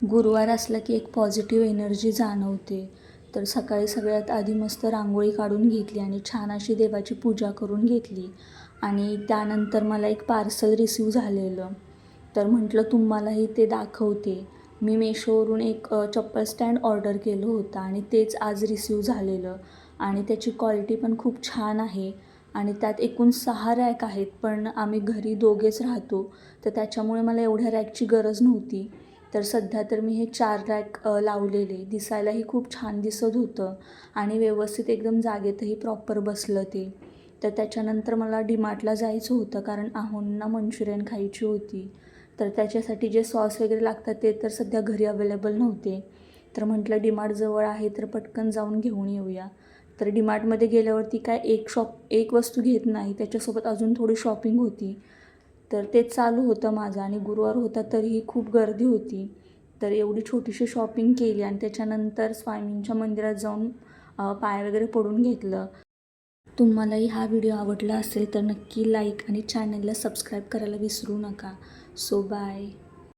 गुरुवार असला की एक पॉझिटिव्ह एनर्जी जाणवते. तर सकाळी सगळ्यात आधी मस्त रांगोळी काढून घेतली आणि छान अशी देवाची पूजा करून घेतली. आणि त्यानंतर मला एक पार्सल रिसीव झालेलं. तर म्हटलं तुम्हालाही ते दाखवते. मी मेशोवरून एक चप्पल स्टँड ऑर्डर केलं होतं आणि तेच आज रिसीव झालेलं. आणि त्याची क्वालिटी पण खूप छान आहे. आणि त्यात एकूण 6 रॅक आहेत, पण आम्ही घरी दोघेच राहतो, तर त्याच्यामुळे मला एवढ्या रॅकची गरज नव्हती. तर सध्या तर मी हे 4 रॅक लावलेले. दिसायलाही खूप छान दिसत होतं आणि व्यवस्थित एकदम जागेतही प्रॉपर बसलं ते. तर त्याच्यानंतर मला डीमार्टला जायचं होतं, कारण आहोंना मंचुरियन खायची होती. तर त्याच्यासाठी जे सॉस वगैरे लागतात ते तर सध्या घरी अवेलेबल नव्हते. तर म्हटलं डीमार्ट जवळ आहे तर पटकन जाऊन घेऊन येऊया. तर डीमार्टमध्ये गेल्यावरती काय एक वस्तू घेत नाही, त्याच्यासोबत अजून थोडी शॉपिंग होती. तर तेच चालू होतं माझं आणि गुरुवार होता तरीही खूप गर्दी होती. तर एवढी छोटीशी शॉपिंग केली आणि त्याच्यानंतर स्वामींच्या मंदिरात जाऊन पाय वगैरे पडून घेतलं. तुम्हालाही हा व्हिडिओ आवडला असेल तर नक्की लाईक आणि चॅनलला सबस्क्राईब करायला विसरू नका. So bye.